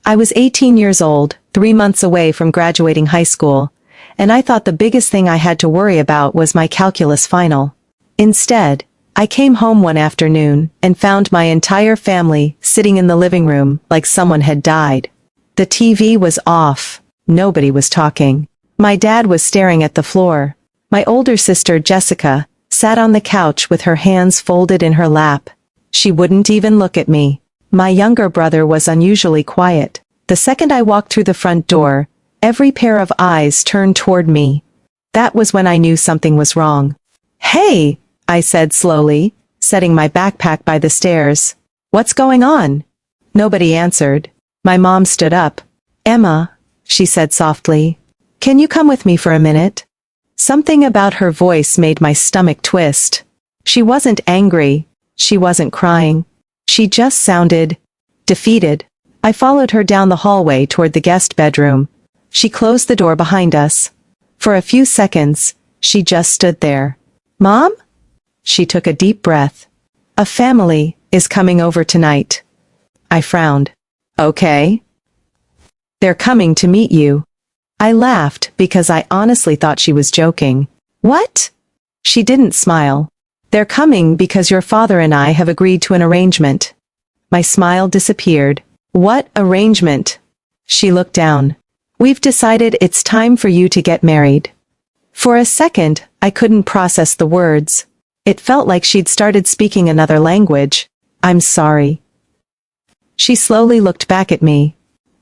I was 18 years old, 3 months away from graduating high school, and I thought the biggest thing I had to worry about was my calculus final. Instead, I came home one afternoon and found my entire family sitting in the living room like someone had died. The TV was off. Nobody was talking. My dad was staring at the floor. My older sister, Jessica, sat on the couch with her hands folded in her lap. She wouldn't even look at me. My younger brother was unusually quiet. The second I walked through the front door, every pair of eyes turned toward me. That was when I knew something was wrong. "Hey," I said slowly, setting my backpack by the stairs. "What's going on?" Nobody answered. My mom stood up. "Emma," she said softly, "can you come with me for a minute?" Something about her voice made my stomach twist. She wasn't angry. She wasn't crying. She just sounded defeated. I followed her down the hallway toward the guest bedroom. She closed the door behind us. For a few seconds, she just stood there. "Mom?" She took a deep breath. "A family is coming over tonight." I frowned. "Okay." "They're coming to meet you." I laughed because I honestly thought she was joking. "What?" She didn't smile. "They're coming because your father and I have agreed to an arrangement." My smile disappeared. "What arrangement?" She looked down. "We've decided it's time for you to get married." For a second, I couldn't process the words. It felt like she'd started speaking another language. "I'm sorry." She slowly looked back at me.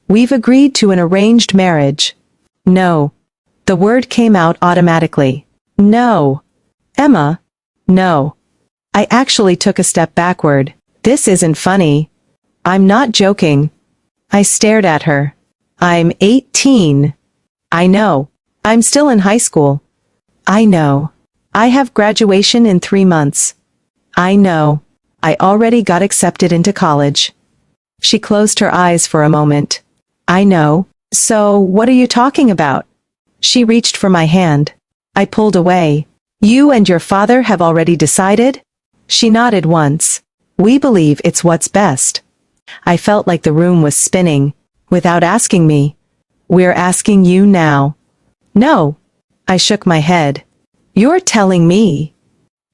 "We've agreed to an arranged marriage." "No." The word came out automatically. "No." "Emma." "No." I actually took a step backward. "This isn't funny." "I'm not joking." I stared at her. "I'm 18. I know. I'm still in high school." "I know. I have graduation in 3 months." "I know. I already got accepted into college." She closed her eyes for a moment. "I know. So, what are you talking about?" She reached for my hand. I pulled away. "You and your father have already decided?" She nodded once. "We believe it's what's best." I felt like the room was spinning. "Without asking me." "We're asking you now." "No." I shook my head. "You're telling me."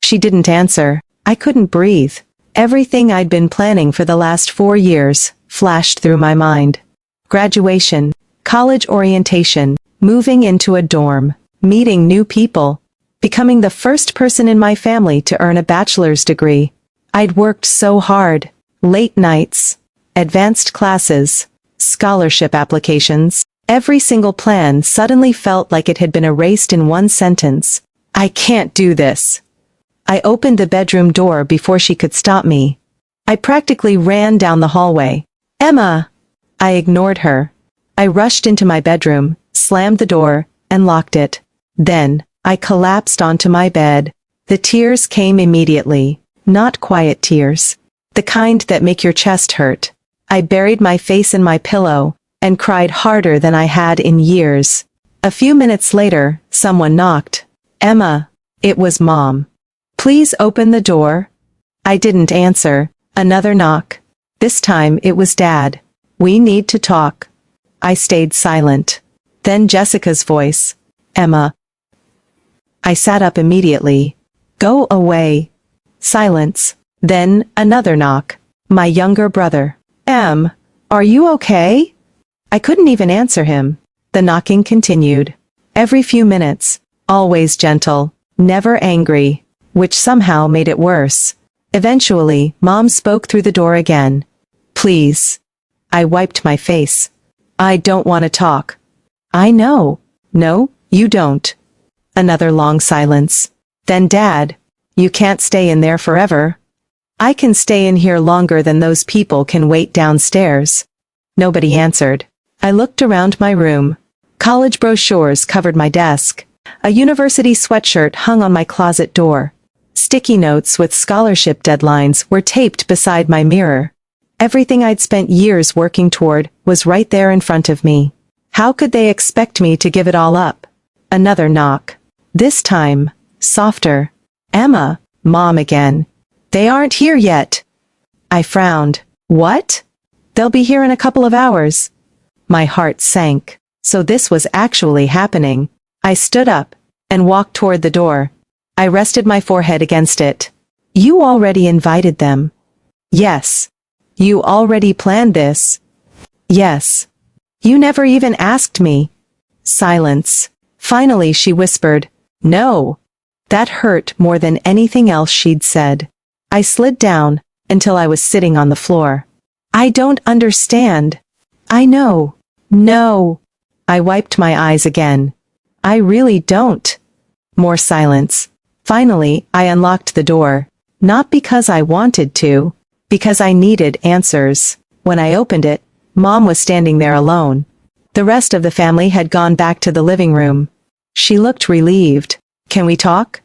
She didn't answer. I couldn't breathe. Everything I'd been planning for the last 4 years flashed through my mind. Graduation, college orientation, moving into a dorm, meeting new people, becoming the first person in my family to earn a bachelor's degree. I'd worked so hard. Late nights, advanced classes, scholarship applications. Every single plan suddenly felt like it had been erased in one sentence. "I can't do this." I opened the bedroom door before she could stop me. I practically ran down the hallway. "Emma!" I ignored her. I rushed into my bedroom, slammed the door, and locked it. Then, I collapsed onto my bed. The tears came immediately. Not quiet tears. The kind that make your chest hurt. I buried my face in my pillow, and cried harder than I had in years. A few minutes later, someone knocked. "Emma." It was Mom. "Please open the door." I didn't answer. Another knock. This time it was Dad. "We need to talk." I stayed silent. Then Jessica's voice. "Emma." I sat up immediately. "Go away." Silence. Then another knock. My younger brother. Are you okay?" I couldn't even answer him. The knocking continued. Every few minutes. Always gentle. Never angry. Which somehow made it worse. Eventually, Mom spoke through the door again. "Please." I wiped my face. "I don't want to talk." "I know." "No, you don't." Another long silence. Then Dad. "You can't stay in there forever." "I can stay in here longer than those people can wait downstairs." Nobody answered. I looked around my room. College brochures covered my desk. A university sweatshirt hung on my closet door. Sticky notes with scholarship deadlines were taped beside my mirror. Everything I'd spent years working toward was right there in front of me. How could they expect me to give it all up? Another knock. This time, softer. "Emma." Mom again. "They aren't here yet." I frowned. "What?" "They'll be here in a couple of hours." My heart sank. So this was actually happening. I stood up and walked toward the door. I rested my forehead against it. You already invited them. Yes. You already planned this. Yes. You never even asked me. Silence. Finally she whispered, no. That hurt more than anything else she'd said. I slid down until I was sitting on the floor. I don't understand. I know. No. I wiped my eyes again. I really don't. More silence. Finally, I unlocked the door. Not because I wanted to, because I needed answers. When I opened it, Mom was standing there alone. The rest of the family had gone back to the living room. She looked relieved. Can we talk?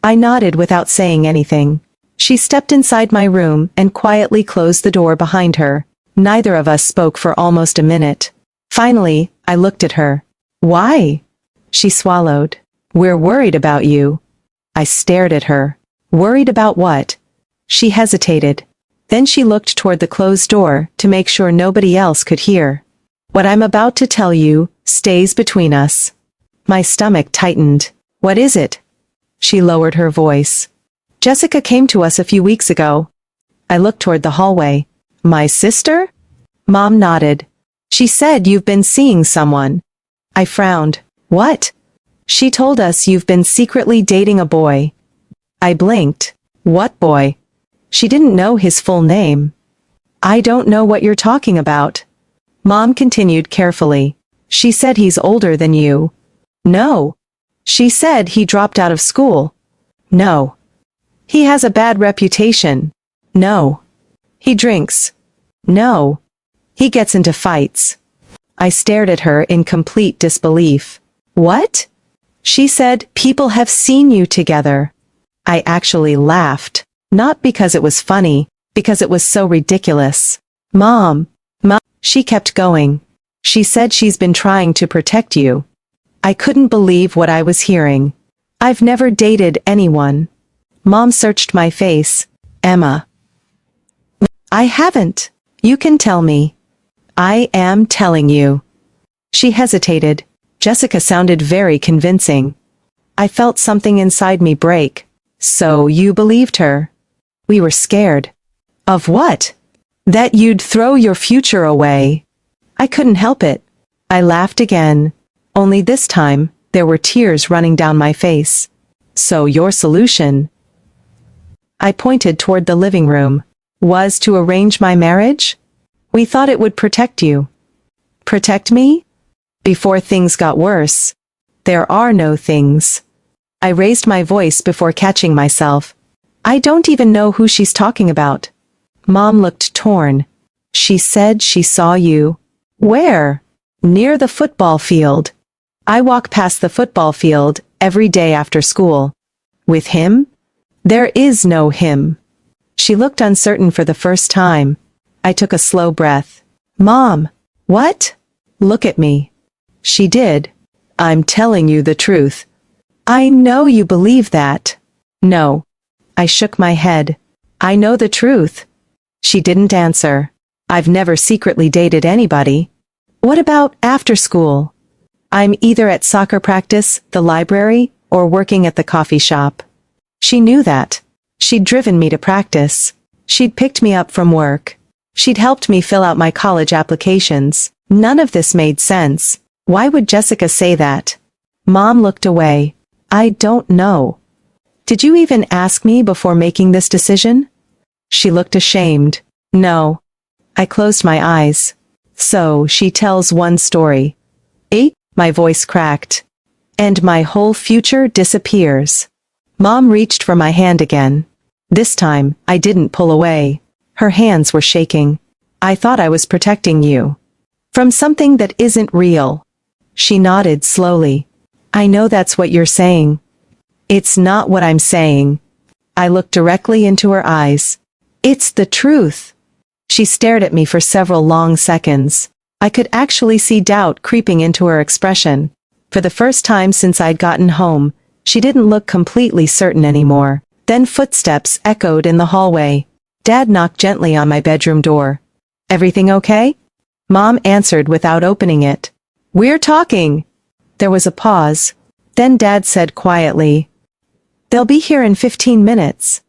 I nodded without saying anything. She stepped inside my room and quietly closed the door behind her. Neither of us spoke for almost a minute. Finally, I looked at her. Why? She swallowed. We're worried about you. I stared at her. Worried about what? She hesitated. Then she looked toward the closed door to make sure nobody else could hear. What I'm about to tell you stays between us. My stomach tightened. What is it? She lowered her voice. Jessica came to us a few weeks ago. I looked toward the hallway. My sister? Mom nodded. She said you've been seeing someone. I frowned. What? She told us you've been secretly dating a boy. I blinked. What boy? She didn't know his full name. I don't know what you're talking about. Mom continued carefully. She said he's older than you. No. She said he dropped out of school. No. He has a bad reputation. No. He drinks. No. He gets into fights. I stared at her in complete disbelief. What? She said people have seen you together. I actually laughed. Not because it was funny, because it was so ridiculous. Mom. She kept going. She said she's been trying to protect you. I couldn't believe what I was hearing. I've never dated anyone. Mom searched my face. Emma. I haven't. You can tell me. I am telling you. She hesitated. Jessica sounded very convincing. I felt something inside me break. So you believed her? We were scared. Of what? That you'd throw your future away. I couldn't help it. I laughed again. Only this time, there were tears running down my face. So your solution? I pointed toward the living room. Was to arrange my marriage? We thought it would protect you. Protect me? Before things got worse. There are no things. I raised my voice before catching myself. I don't even know who she's talking about. Mom looked torn. She said she saw you. Where? Near the football field. I walk past the football field every day after school. With him? There is no him. She looked uncertain for the first time. I took a slow breath. Mom. What? Look at me. She did. I'm telling you the truth. I know you believe that. No. I shook my head. I know the truth. She didn't answer. I've never secretly dated anybody. What about after school? I'm either at soccer practice, the library, or working at the coffee shop. She knew that. She'd driven me to practice. She'd picked me up from work. She'd helped me fill out my college applications. None of this made sense. Why would Jessica say that? Mom looked away. I don't know. Did you even ask me before making this decision? She looked ashamed. No. I closed my eyes. So she tells one story. 8. My voice cracked. And my whole future disappears. Mom reached for my hand again. This time, I didn't pull away. Her hands were shaking. I thought I was protecting you. From something that isn't real. She nodded slowly. I know that's what you're saying. It's not what I'm saying. I looked directly into her eyes. It's the truth. She stared at me for several long seconds. I could actually see doubt creeping into her expression. For the first time since I'd gotten home, she didn't look completely certain anymore. Then footsteps echoed in the hallway. Dad knocked gently on my bedroom door. Everything okay? Mom answered without opening it. We're talking. There was a pause. Then Dad said quietly, they'll be here in 15 minutes.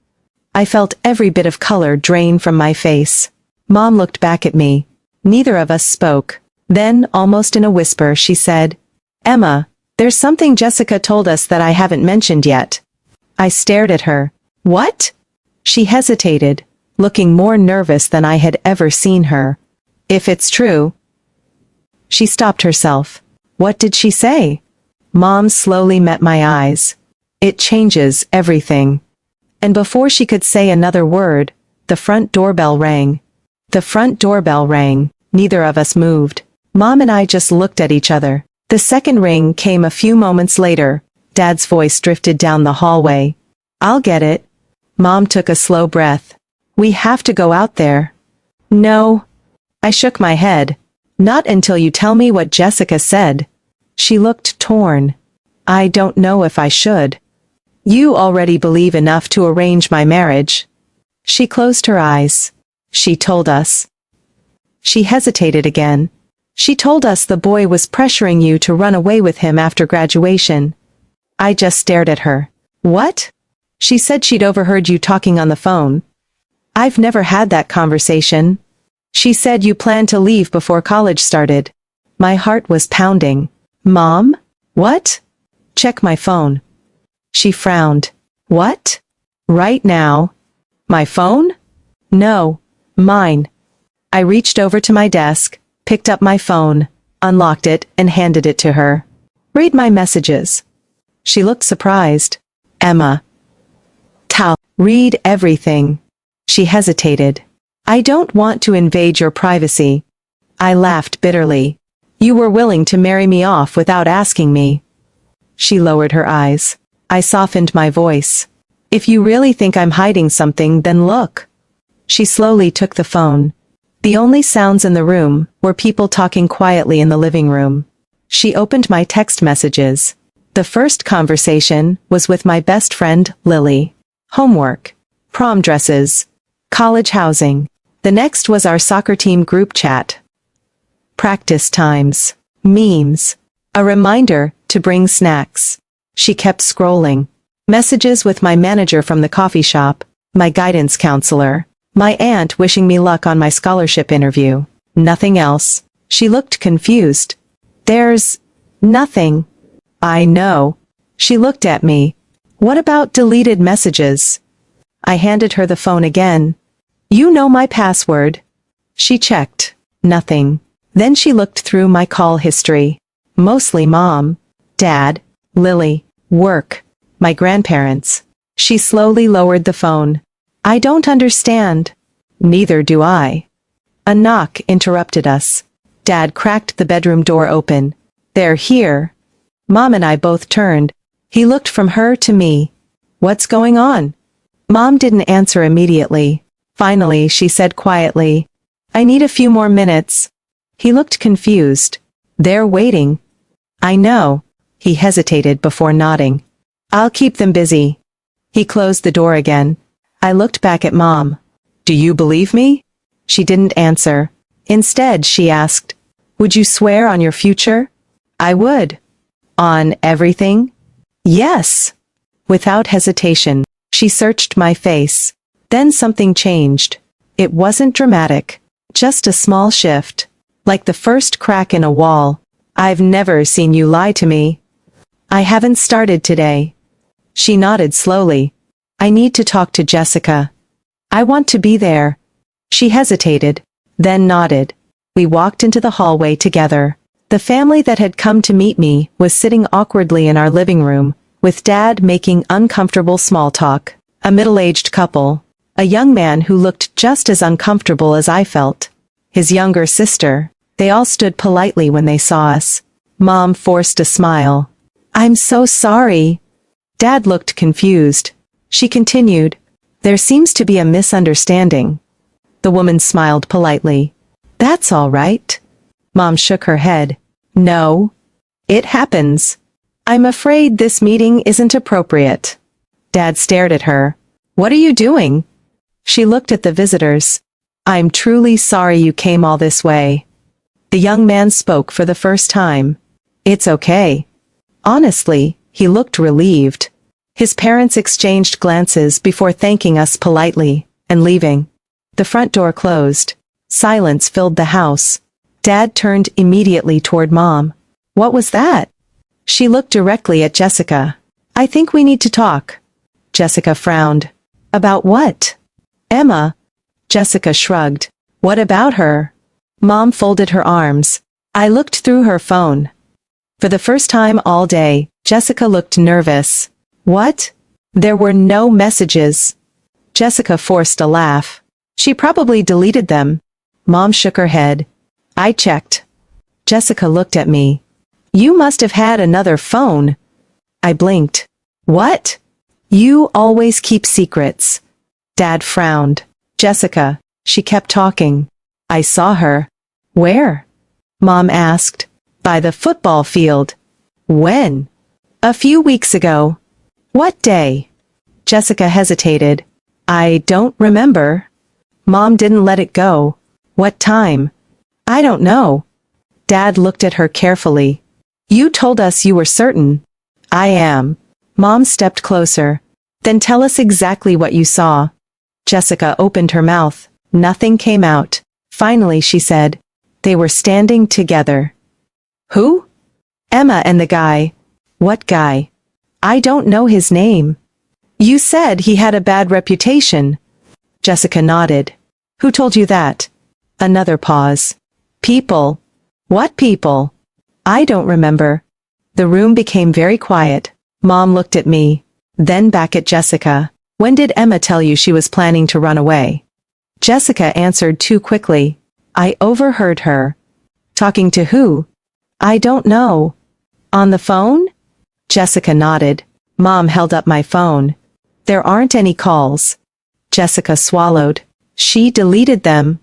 I felt every bit of color drain from my face. Mom looked back at me. Neither of us spoke. Then, almost in a whisper, she said, Emma, there's something Jessica told us that I haven't mentioned yet. I stared at her. What? She hesitated, looking more nervous than I had ever seen her. If it's true. She stopped herself. What did she say? Mom slowly met my eyes. It changes everything. And before she could say another word, the front doorbell rang. The front doorbell rang. Neither of us moved. Mom and I just looked at each other. The second ring came a few moments later. Dad's voice drifted down the hallway. I'll get it. Mom took a slow breath. We have to go out there. No. I shook my head. Not until you tell me what Jessica said. She looked torn. I don't know if I should. You already believe enough to arrange my marriage. She closed her eyes. She told us. She hesitated again. She told us the boy was pressuring you to run away with him after graduation. I just stared at her. What? She said she'd overheard you talking on the phone. I've never had that conversation. She said you planned to leave before college started. My heart was pounding. Mom? What? Check my phone. She frowned. What? Right now? My phone? No. Mine. I reached over to my desk, picked up my phone, unlocked it, and handed it to her. Read my messages. She looked surprised. Emma. Read everything. She hesitated. I don't want to invade your privacy. I laughed bitterly. You were willing to marry me off without asking me. She lowered her eyes. I softened my voice. If you really think I'm hiding something, then look. She slowly took the phone. The only sounds in the room were people talking quietly in the living room. She opened my text messages. The first conversation was with my best friend, Lily. Homework. Prom dresses. College housing. The next was our soccer team group chat. Practice times. Memes. A reminder to bring snacks. She kept scrolling. Messages with my manager from the coffee shop, my guidance counselor, my aunt wishing me luck on my scholarship interview. Nothing else. She looked confused. There's nothing. I know. She looked at me. What about deleted messages? I handed her the phone again. You know my password. She checked. Nothing. Then she looked through my call history. Mostly Mom, Dad, Lily, work, my grandparents. She slowly lowered the phone. I don't understand. Neither do I. A knock interrupted us. Dad cracked the bedroom door open. They're here. Mom and I both turned. He looked from her to me. What's going on? Mom didn't answer immediately. Finally, she said quietly, I need a few more minutes. He looked confused. They're waiting. I know. He hesitated before nodding. I'll keep them busy. He closed the door again. I looked back at Mom. Do you believe me? She didn't answer. Instead, she asked, would you swear on your future? I would. On everything? Yes. Without hesitation, she searched my face. Then something changed. It wasn't dramatic. Just a small shift. Like the first crack in a wall. I've never seen you lie to me. I haven't started today. She nodded slowly. I need to talk to Jessica. I want to be there. She hesitated, then nodded. We walked into the hallway together. The family that had come to meet me was sitting awkwardly in our living room, with Dad making uncomfortable small talk. A middle-aged couple. A young man who looked just as uncomfortable as I felt. His younger sister. They all stood politely when they saw us. Mom forced a smile. I'm so sorry. Dad looked confused. She continued. There seems to be a misunderstanding. The woman smiled politely. That's all right. Mom shook her head. No. It happens. I'm afraid this meeting isn't appropriate. Dad stared at her. What are you doing? She looked at the visitors. I'm truly sorry you came all this way. The young man spoke for the first time. It's okay. Honestly, he looked relieved. His parents exchanged glances before thanking us politely and leaving. The front door closed. Silence filled the house. Dad turned immediately toward Mom. What was that? She looked directly at Jessica. I think we need to talk. Jessica frowned. About what? Emma. Jessica shrugged. What about her? Mom folded her arms. I looked through her phone. For the first time all day, Jessica looked nervous. What? There were no messages. Jessica forced a laugh. She probably deleted them. Mom shook her head. I checked. Jessica looked at me. You must have had another phone. I blinked. What? You always keep secrets. Dad frowned. Jessica, she kept talking. I saw her. Where? Mom asked. By the football field. When? A few weeks ago. What day? Jessica hesitated. I don't remember. Mom didn't let it go. What time? I don't know. Dad looked at her carefully. You told us you were certain. I am. Mom stepped closer. Then tell us exactly what you saw. Jessica opened her mouth. Nothing came out. Finally she said. They were standing together. Who? Emma and the guy. What guy? I don't know his name. You said he had a bad reputation. Jessica nodded. Who told you that? Another pause. People. What people? I don't remember. The room became very quiet. Mom looked at me, then back at Jessica. When did Emma tell you she was planning to run away? Jessica answered too quickly. I overheard her. Talking to who? I don't know. On the phone? Jessica nodded. Mom held up my phone. There aren't any calls. Jessica swallowed. She deleted them.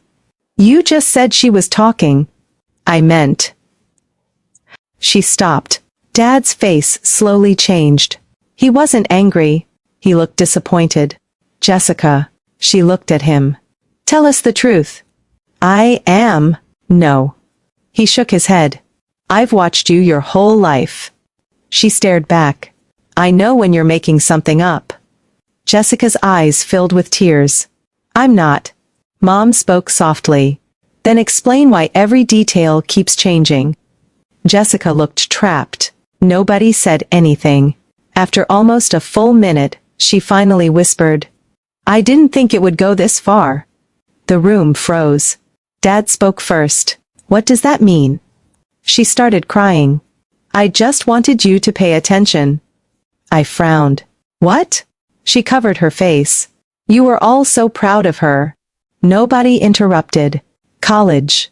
You just said she was talking. I meant. She stopped. Dad's face slowly changed. He wasn't angry. He looked disappointed. Jessica. She looked at him. Tell us the truth. I am. No. He shook his head. I've watched you your whole life. She stared back. I know when you're making something up. Jessica's eyes filled with tears. I'm not. Mom spoke softly. Then explain why every detail keeps changing. Jessica looked trapped. Nobody said anything. After almost a full minute, she finally whispered. I didn't think it would go this far. The room froze. Dad spoke first. What does that mean? She started crying. I just wanted you to pay attention. I frowned. What? She covered her face. You were all so proud of her. Nobody interrupted. College.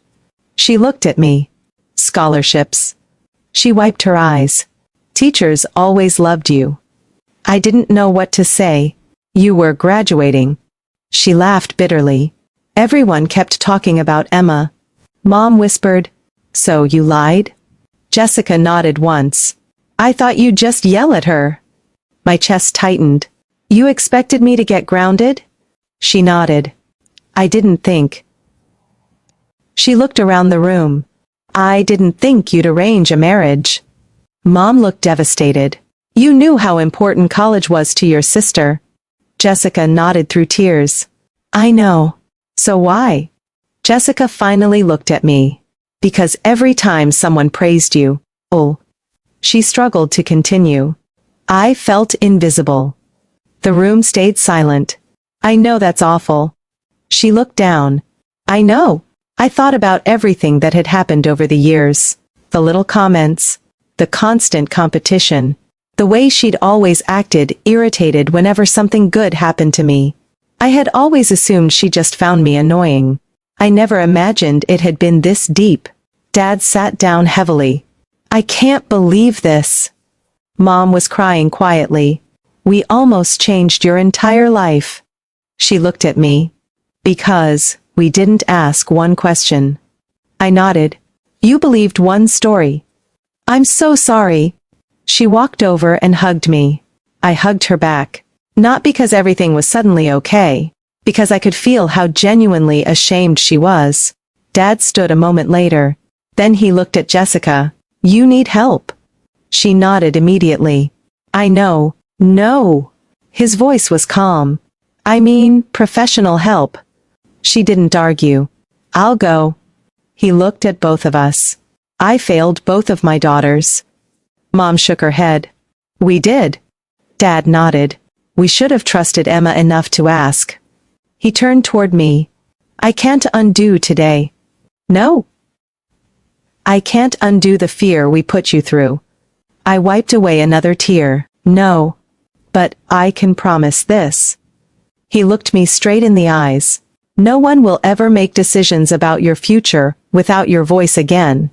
She looked at me. Scholarships. She wiped her eyes. Teachers always loved you. I didn't know what to say. You were graduating. She laughed bitterly. Everyone kept talking about Emma. Mom whispered, So you lied? Jessica nodded once. I thought you'd just yell at her. My chest tightened. You expected me to get grounded? She nodded. I didn't think. She looked around the room. I didn't think you'd arrange a marriage. Mom looked devastated. You knew how important college was to your sister. Jessica nodded through tears. I know. So why? Jessica finally looked at me. Because every time someone praised you, oh. She struggled to continue. I felt invisible. The room stayed silent. I know that's awful. She looked down. I know. I thought about everything that had happened over the years. The little comments. The constant competition. The way she'd always acted irritated whenever something good happened to me. I had always assumed she just found me annoying. I never imagined it had been this deep. Dad sat down heavily. I can't believe this. Mom was crying quietly. We almost changed your entire life. She looked at me. Because we didn't ask one question. I nodded. You believed one story. I'm so sorry. She walked over and hugged me. I hugged her back. Not because everything was suddenly okay. Because I could feel how genuinely ashamed she was. Dad stood a moment later. Then he looked at Jessica. You need help. She nodded immediately. I know. No. His voice was calm. I mean, professional help. She didn't argue. I'll go. He looked at both of us. I failed both of my daughters. Mom shook her head. We did. Dad nodded. We should have trusted Emma enough to ask. He turned toward me. I can't undo today. No. I can't undo the fear we put you through. I wiped away another tear. No. But I can promise this. He looked me straight in the eyes. No one will ever make decisions about your future without your voice again.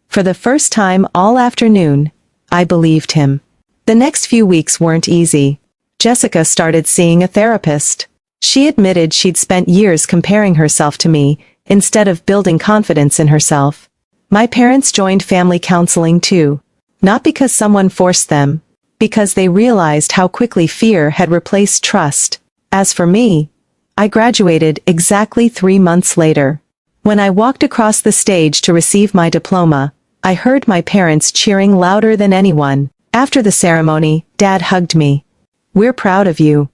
For the first time all afternoon, I believed him. The next few weeks weren't easy. Jessica started seeing a therapist. She admitted she'd spent years comparing herself to me, instead of building confidence in herself. My parents joined family counseling too. Not because someone forced them, because they realized how quickly fear had replaced trust. As for me, I graduated exactly 3 months later. When I walked across the stage to receive my diploma, I heard my parents cheering louder than anyone. After the ceremony, Dad hugged me. We're proud of you.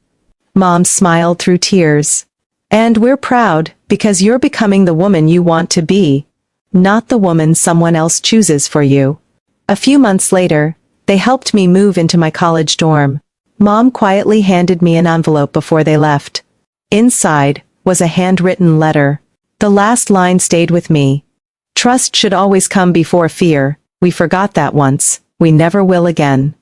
Mom smiled through tears. And we're proud, because you're becoming the woman you want to be, not the woman someone else chooses for you. A few months later, they helped me move into my college dorm. Mom quietly handed me an envelope before they left. Inside was a handwritten letter. The last line stayed with me. Trust should always come before fear. We forgot that once. We never will again.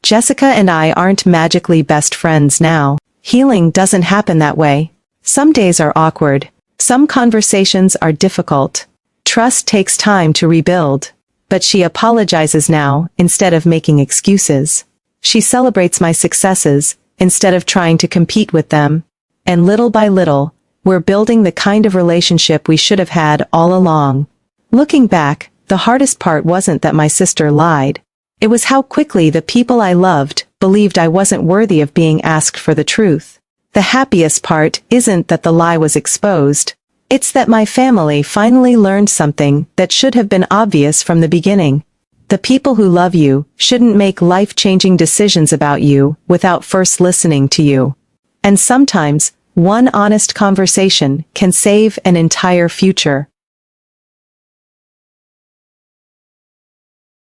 Jessica and I aren't magically best friends now. Healing doesn't happen that way. Some days are awkward. Some conversations are difficult. Trust takes time to rebuild. But she apologizes now, instead of making excuses. She celebrates my successes, instead of trying to compete with them. And little by little, we're building the kind of relationship we should have had all along. Looking back, the hardest part wasn't that my sister lied. It was how quickly the people I loved believed I wasn't worthy of being asked for the truth. The happiest part isn't that the lie was exposed. It's that my family finally learned something that should have been obvious from the beginning. The people who love you shouldn't make life-changing decisions about you without first listening to you. And sometimes, one honest conversation can save an entire future.